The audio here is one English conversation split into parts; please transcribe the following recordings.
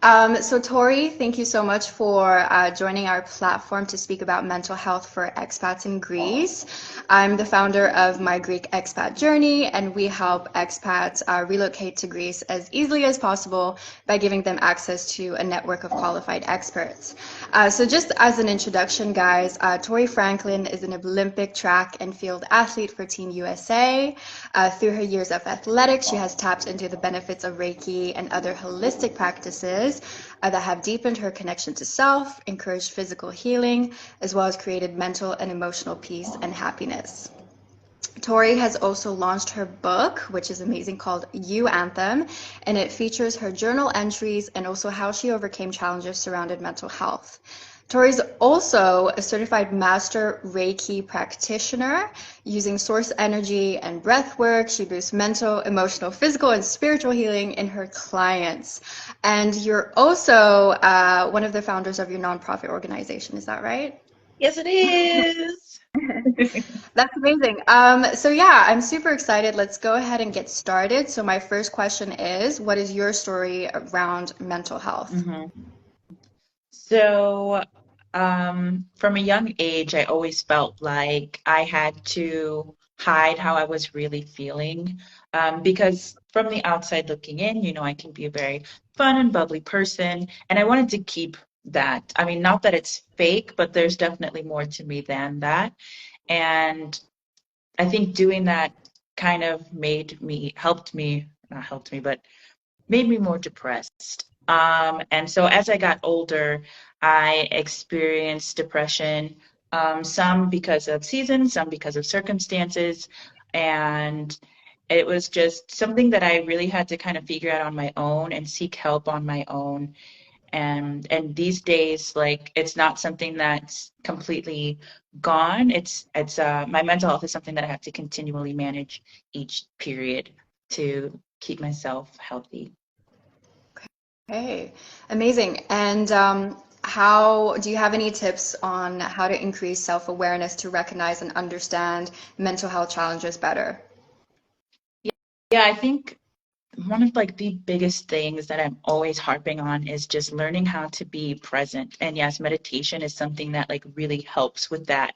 So Tori, thank you so much for joining our platform to speak about mental health for expats in Greece. I'm the founder of my Greek Expat Journey, and we help expats relocate to Greece as easily as possible by giving them access to a network of qualified experts. So just as an introduction, guys, Tori Franklin is an Olympic track and field athlete for Team USA. Through her years of athletics, she has tapped into the benefits of Reiki and other holistic practices that have deepened her connection to self, encouraged physical healing, as well as created mental and emotional peace and happiness. Tori has also launched her book, which is amazing, called You Anthem, and it features her journal entries and also how she overcame challenges surrounding mental health. Tori's also a certified master Reiki practitioner. Using source energy and breath work, she boosts mental, emotional, physical, and spiritual healing in her clients. And you're also one of the founders of your nonprofit organization, is that right? Yes, it is. That's amazing. So yeah, I'm super excited. Let's go ahead and get started. So my first question is, what is your story around mental health? hmm So, from a young age, I always felt like I had to hide how I was really feeling, because from the outside looking in, I can be a very fun and bubbly person, and I wanted to keep that. I mean, not that it's fake, but there's definitely more to me than that. And I think doing that kind of not helped me, but made me more depressed. And so as I got older, I experienced depression, some because of seasons, some because of circumstances. And it was just something that I really had to kind of figure out on my own and seek help on my own. And these days, like, it's not something that's completely gone. It's my mental health is something that I have to continually manage each period to keep myself healthy. Okay, amazing. And how do you have any tips on how to increase self-awareness to recognize and understand mental health challenges better? Yeah, I think one of like the biggest things that I'm always harping on is just learning how to be present. And yes, meditation is something that like really helps with that.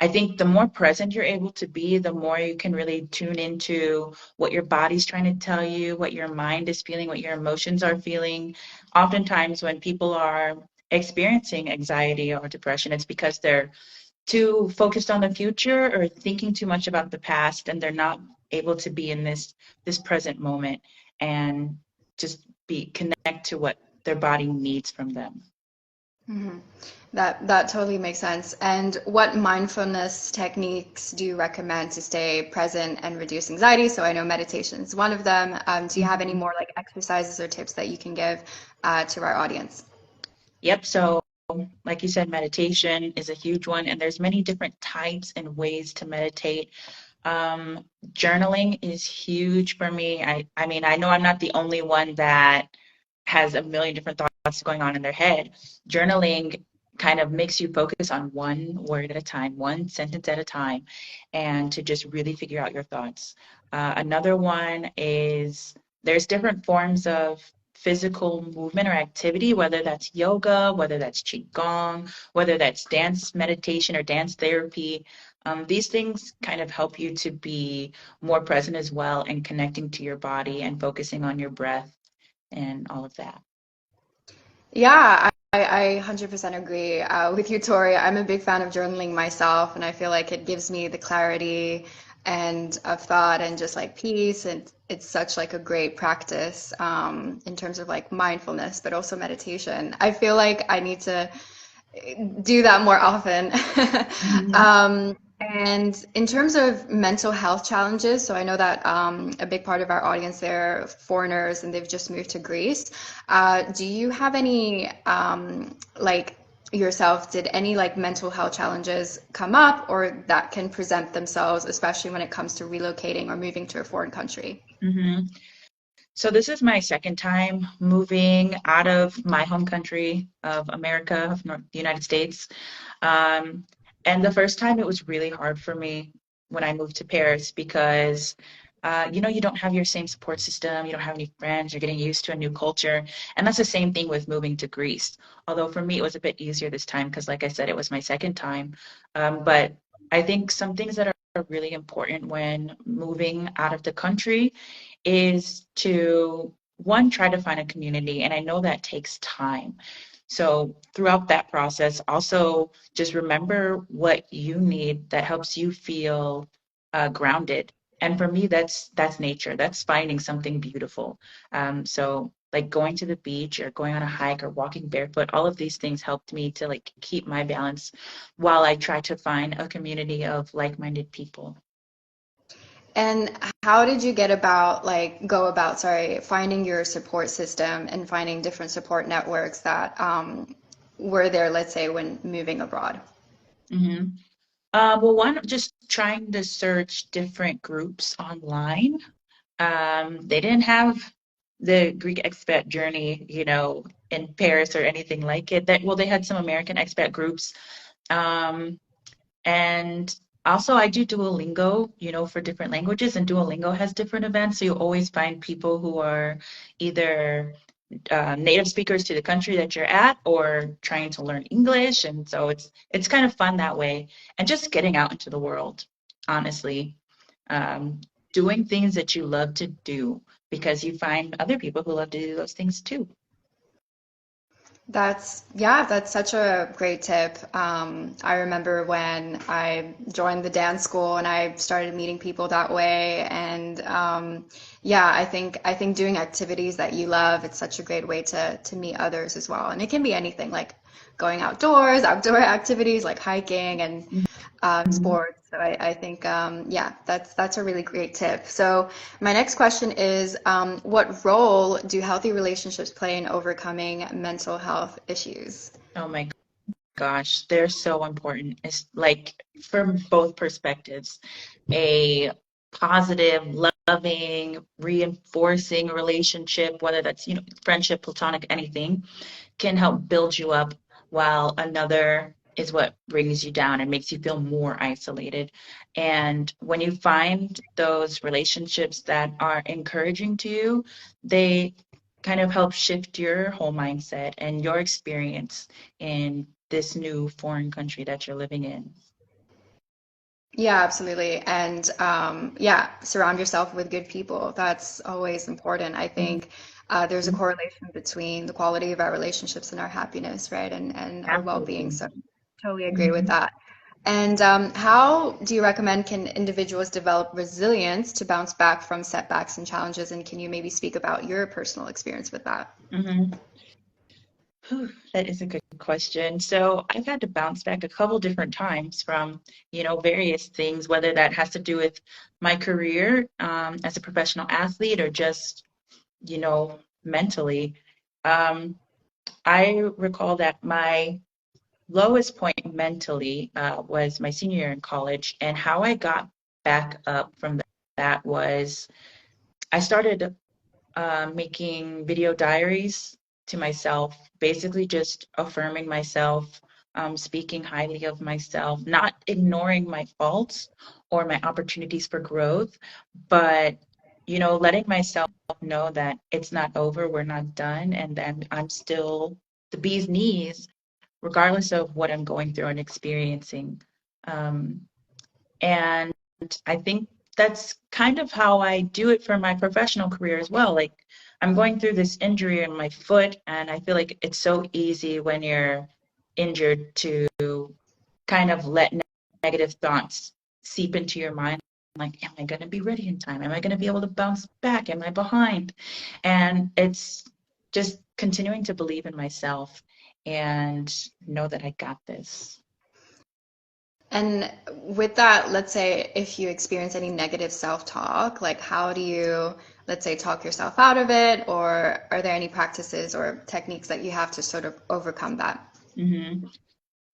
I think the more present you're able to be, the more you can really tune into what your body's trying to tell you, what your mind is feeling, what your emotions are feeling. Oftentimes, when people are experiencing anxiety or depression, it's because they're too focused on the future or thinking too much about the past, and they're not able to be in this present moment and just be connect to what their body needs from them. Hmm. That totally makes sense. And what mindfulness techniques do you recommend to stay present and reduce anxiety? So I know meditation is one of them. Do you have any Mhm. more like exercises or tips that you can give to our audience? Yep. So, like you said, meditation is a huge one, and there's many different types and ways to meditate. Journaling is huge for me. I mean, I know I'm not the only one that has a million different thoughts going on in their head. Journaling kind of makes you focus on one word at a time, one sentence at a time, and to just really figure out your thoughts. Another one is there's different forms of physical movement or activity, whether that's yoga, whether that's qigong, whether that's dance meditation or dance therapy. These things kind of help you to be more present as well and connecting to your body and focusing on your breath and all of that. Yeah, I 100% agree with you, Tori. I'm a big fan of journaling myself, and I feel like it gives me the clarity and of thought and just like peace. And it's such like a great practice in terms of like mindfulness, but also meditation. I feel like I need to do that more often. Mhm. And in terms of mental health challenges, so I know that a big part of our audience, they're foreigners and they've just moved to Greece. Do you have any, like yourself, did any like mental health challenges come up or that can present themselves, especially when it comes to relocating or moving to a foreign country? Mhm. So this is my second time moving out of my home country of America, of the United States. And the first time it was really hard for me when I moved to Paris because you don't have your same support system, you don't have any friends, you're getting used to a new culture. And that's the same thing with moving to Greece. Although for me, it was a bit easier this time because, like I said, it was my second time. But I think some things that are really important when moving out of the country is to, one, try to find a community. And I know that takes time. So throughout that process, also just remember what you need that helps you feel grounded. And for me, that's nature. That's finding something beautiful. So like going to the beach or going on a hike or walking barefoot, all of these things helped me to like keep my balance while I try to find a community of like-minded people. And how did you get about, like, go about, sorry, finding your support system and finding different support networks that were there, let's say, when moving abroad? hmm well, one, just trying to search different groups online. They didn't have the Greek Expat Journey, in Paris or anything like it. Well, they had some American expat groups. Um, and also I do Duolingo, for different languages, and Duolingo has different events. So you always find people who are either native speakers to the country that you're at or trying to learn English. And so it's kind of fun that way. And just getting out into the world, honestly. Um, Doing things that you love to do because you find other people who love to do those things too. Yeah, that's such a great tip. I remember when I joined the dance school and I started meeting people that way. And yeah, I think doing activities that you love, it's such a great way to meet others as well. And it can be anything like going outdoors, outdoor activities like hiking and Mhm. sports. So I think yeah, that's a really great tip. So my next question is, what role do healthy relationships play in overcoming mental health issues? Oh my gosh, they're so important. It's like from both perspectives, a positive, loving, reinforcing relationship, whether that's, friendship, platonic, anything, can help build you up, while another is what brings you down and makes you feel more isolated. And when you find those relationships that are encouraging to you, they kind of help shift your whole mindset and your experience in this new foreign country that you're living in. Yeah, absolutely. And yeah, surround yourself with good people. That's always important. I think there's a Mhm. correlation between the quality of our relationships and our happiness, right? And our well-being. Absolutely. So totally agree with Mhm. that. And how do you recommend can individuals develop resilience to bounce back from setbacks and challenges? And can you maybe speak about your personal experience with that? Mhm. Whew, that is a good question. So I've had to bounce back a couple different times from, various things, whether that has to do with my career as a professional athlete or just, mentally. Um, I recall that my lowest point mentally was my senior year in college, and how I got back up from that was I started making video diaries to myself, basically just affirming myself, speaking highly of myself, not ignoring my faults or my opportunities for growth, but letting myself know that it's not over, we're not done, and then I'm still the bee's knees, regardless of what I'm going through and experiencing. Um, and I think that's kind of how I do it for my professional career as well. Like I'm going through this injury in my foot, and I feel like it's so easy when you're injured to kind of let negative thoughts seep into your mind. Like, am I going to be ready in time? Am I going to be able to bounce back? Am I behind? And it's just continuing to believe in myself and know that I got this. And with that, let's say if you experience any negative self-talk, like how do you, let's say, talk yourself out of it, or are there any practices or techniques that you have to sort of overcome that? Mhm.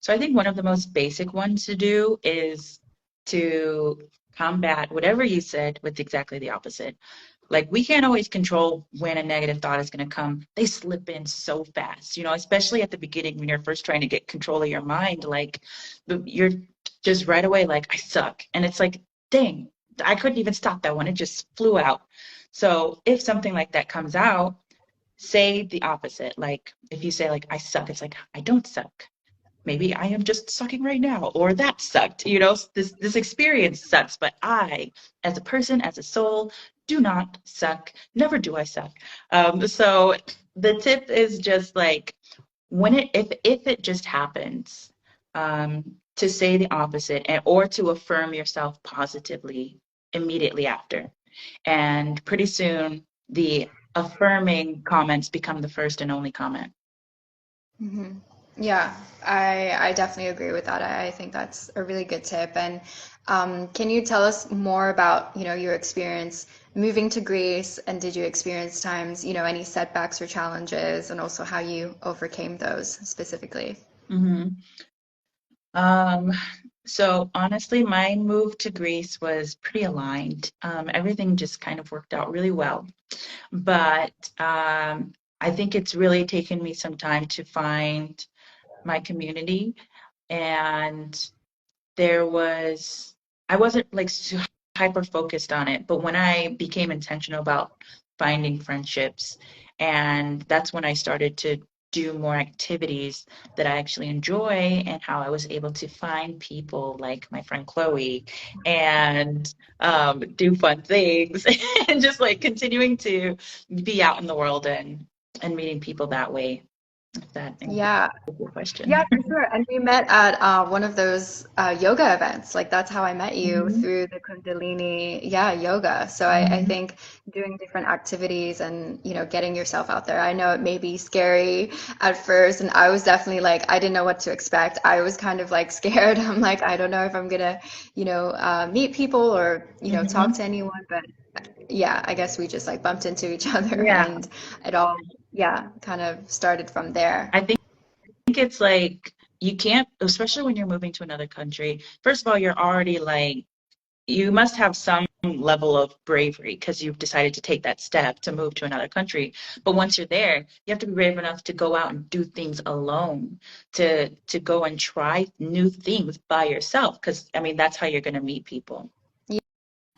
So I think one of the most basic ones to do is to combat whatever you said with exactly the opposite. Like we can't always control when a negative thought is going to come. They slip in so fast, especially at the beginning when you're first trying to get control of your mind. Like you're just right away like, I suck. And it's like, dang. I couldn't even stop that one. It just flew out. So if something like that comes out, say the opposite. Like if you say like I suck, it's like I don't suck. Maybe I am just sucking right now, or that sucked. This experience sucks, but I, as a person, as a soul, do not suck. Never do I suck. So the tip is just like when it if it just happens, to say the opposite or to affirm yourself positively immediately after. And pretty soon the affirming comments become the first and only comment. Hmm. Yeah, I definitely agree with that. I think that's a really good tip. And can you tell us more about, your experience moving to Greece, and did you experience times, any setbacks or challenges, and also how you overcame those specifically? Mhm. Um, so honestly, my move to Greece was pretty aligned. Everything just kind of worked out really well. But I think it's really taken me some time to find my community. And there was, I wasn't like hyper focused on it, but when I became intentional about finding friendships, and that's when I started to do more activities that I actually enjoy, and how I was able to find people like my friend Chloe and do fun things and just like continuing to be out in the world and meeting people that way, if that answers Yeah. your Yeah, question. for sure. And we met at one of those yoga events. Like that's how I met you, Mhm. through the Kundalini, yeah, yoga. So I Mhm. think doing different activities and, getting yourself out there. I know it may be scary at first, and I was definitely like, I didn't know what to expect. I was kind of like scared. I'm like, I don't know if I'm gonna, meet people or, talk to Mhm. anyone. But yeah, I guess we just like bumped into each other Yeah, and it all, yeah, kind of started from there. I think it's like you can't, especially when you're moving to another country. First of all, you're already like, you must have some level of bravery because you've decided to take that step to move to another country. But once you're there, you have to be brave enough to go out and do things alone, to go and try new things by yourself. Because I mean, that's how you're going to meet people.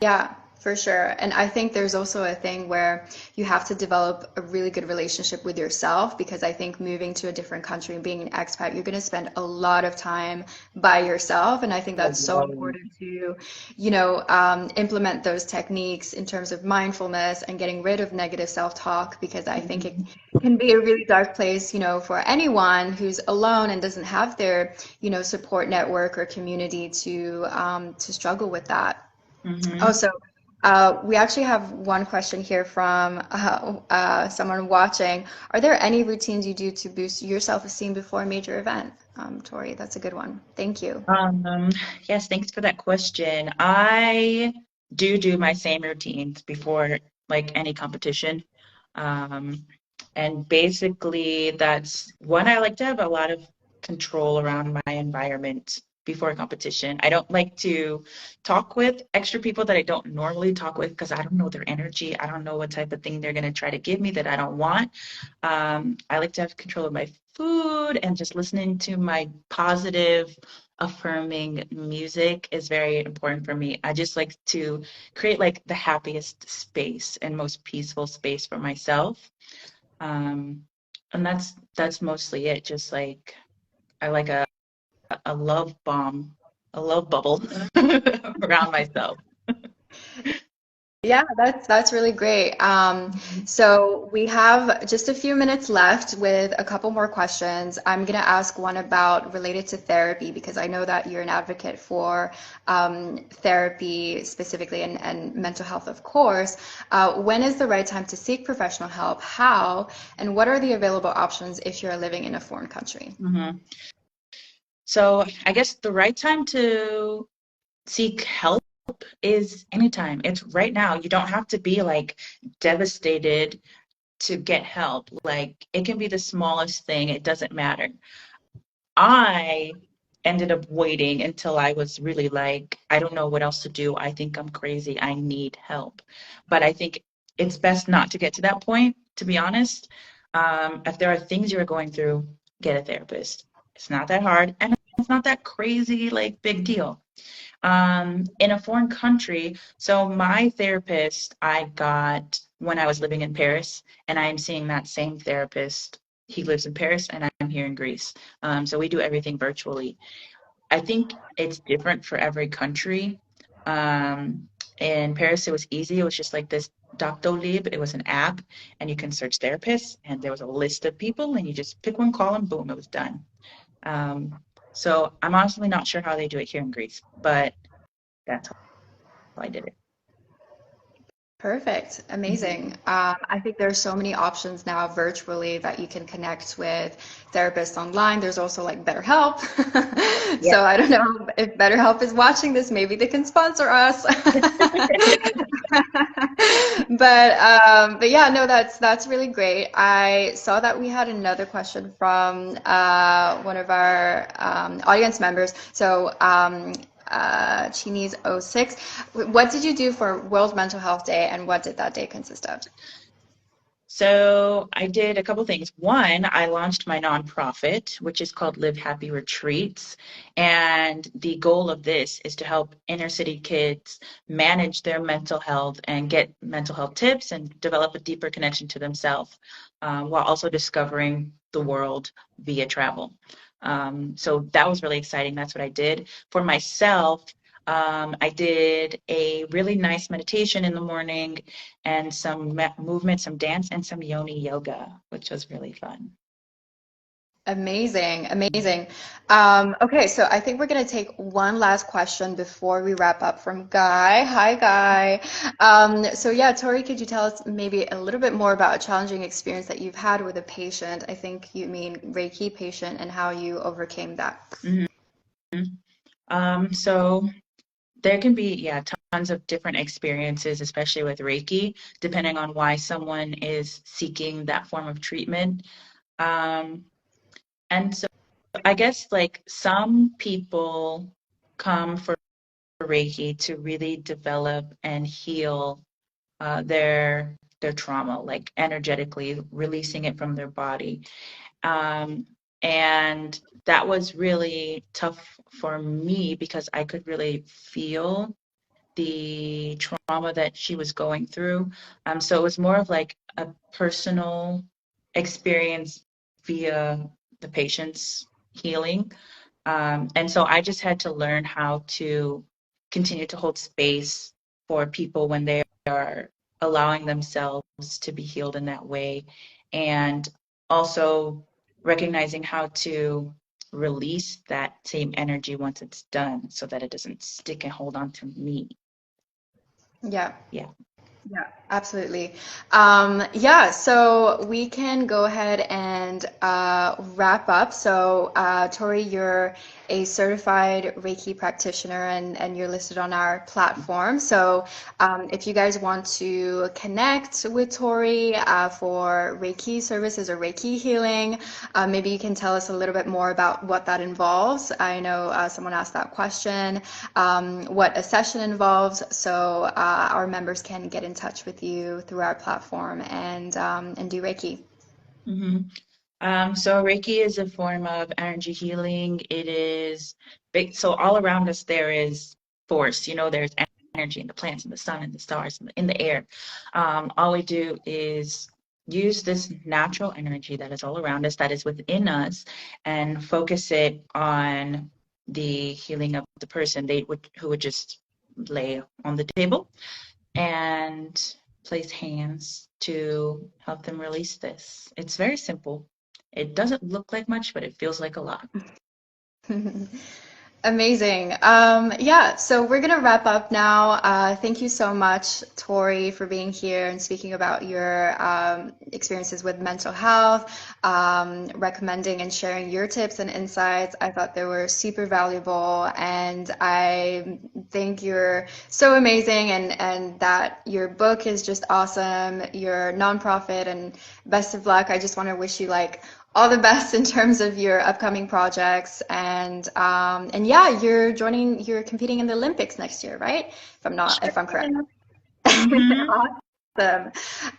Yeah, for sure. And I think there's also a thing where you have to develop a really good relationship with yourself, because I think moving to a different country and being an expat, you're going to spend a lot of time by yourself. And I think that's so Alone. important to, implement those techniques in terms of mindfulness and getting rid of negative self-talk, because I think it Mhm. can be a really dark place, for anyone who's alone and doesn't have their, support network or community to struggle with that. Mhm. Also, we actually have one question here from someone watching. Are there any routines you do to boost your self-esteem before a major event? Tori, that's a good one. Thank you. Um, yes, thanks for that question. I do my same routines before like any competition. Um, and basically that's one, I like to have a lot of control around my environment before a competition. I don't like to talk with extra people that I don't normally talk with because I don't know their energy. I don't know what type of thing they're going to try to give me that I don't want. I like to have control of my food, and just listening to my positive, affirming music is very important for me. I just like to create like the happiest space and most peaceful space for myself. Um, and that's mostly it. Just like I like a love bomb, a love bubble around myself. Yeah, that's really great. So we have just a few minutes left with a couple more questions. I'm gonna ask one about related to therapy, because I know that you're an advocate for therapy specifically, and mental health, of course. When is the right time to seek professional help? How? And what are the available options if you're living in a foreign country? Mhm. So I guess the right time to seek help is anytime. It's right now. You don't have to be like devastated to get help. Like it can be the smallest thing, it doesn't matter. I ended up waiting until I was really like, I don't know what else to do. I think I'm crazy. I need help. But I think it's best not to get to that point, to be honest. If there are things you're going through, get a therapist. It's not that hard. And it's not that crazy, like, big deal. In a foreign country, so my therapist I got when I was living in Paris, and I'm seeing that same therapist. He lives in Paris, and I'm here in Greece. So we do everything virtually. I think it's different for every country. In Paris, it was easy. It was just like this Doctolib. It was an app, and you can search therapists, and there was a list of people, and you just pick one, call, and boom, it was done. Um, so I'm honestly not sure how they do it here in Greece, but that's how I did it. Perfect. Mhm. Amazing. I think there's so many options now virtually that you can connect with therapists online. There's also like BetterHelp. Yeah. So I don't know if BetterHelp is watching this, maybe they can sponsor us. But yeah, no, that's really great. I saw that we had another question from one of our audience members. So Chini's oh 06. What did you do for World Mental Health Day, and what did that day consist of? So I did a couple things. One, I launched my nonprofit, which is called Live Happy Retreats. And the goal of this is to help inner city kids manage their mental health and get mental health tips and develop a deeper connection to themselves, while also discovering the world via travel. So that was really exciting. That's what I did. For myself, I did a really nice meditation in the morning and some movement, some dance, and some yoni yoga, which was really fun. Amazing, amazing. Okay, so I think we're gonna take one last question before we wrap up from Guy. Hi, Guy. So yeah, Tori, could you tell us maybe a little bit more about a challenging experience that you've had with a patient? I think you mean Reiki patient and how you overcame that. Mhm. So there can be, yeah, tons of different experiences, especially with Reiki, depending on why someone is seeking that form of treatment. Um, and so I guess like some people come for Reiki to really develop and heal their trauma, like energetically releasing it from their body. Um, and that was really tough for me because I could really feel the trauma that she was going through. So it was more of like a personal experience via the patient's healing. And so I just had to learn how to continue to hold space for people when they are allowing themselves to be healed in that way. And also recognizing how to release that same energy once it's done so that it doesn't stick and hold on to me. Yeah. Yeah. Yeah, absolutely. Yeah, so we can go ahead and wrap up. So, Tori, you're a certified Reiki practitioner and you're listed on our platform. So, if you guys want to connect with Tori for Reiki services or Reiki healing, maybe you can tell us a little bit more about what that involves. I know someone asked that question, what a session involves, so our members can get in touch with you through our platform and do Reiki. hmm so Reiki is a form of energy healing. It is big. So all around us there is force. There's energy in the plants, in the sun, in the stars, in the air. All we do is use this natural energy that is all around us, that is within us, and focus it on the healing of the person. Who would just lay on the table and place hands to help them release this. It's very simple. It doesn't look like much, but it feels like a lot. Amazing. Yeah, so we're gonna wrap up now. Thank you so much, Tori, for being here and speaking about your experiences with mental health, recommending and sharing your tips and insights. I thought they were super valuable, and I think you're so amazing, and that your book is just awesome. Your nonprofit, and best of luck. I just want to wish you like all the best in terms of your upcoming projects and yeah, you're competing in the Olympics next year, right? If I'm Sure. correct. Mhm. Awesome.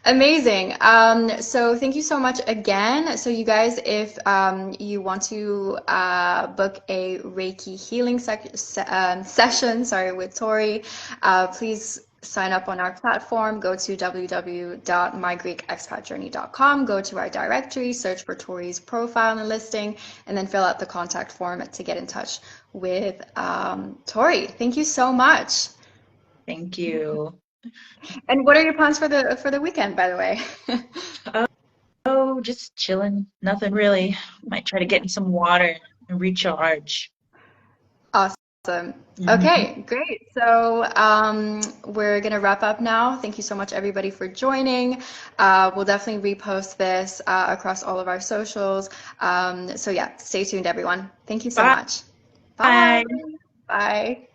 Amazing. So thank you so much again. So you guys, if you want to book a Reiki healing session, sorry, with Tori, please sign up on our platform. Go to www.mygreekexpatjourney.com. Go to our directory, search for Tori's profile and listing, and then fill out the contact form to get in touch with Tori. Thank you so much. Thank you. And what are your plans for the weekend, by the way? Oh, just chilling. Nothing really. Might try to get in some water and recharge. Awesome. Mhm. Okay, great. So we're gonna wrap up now. Thank you so much, everybody, for joining. We'll definitely repost this across all of our socials. So yeah, stay tuned, everyone. Thank you so much. Bye. Bye. Bye.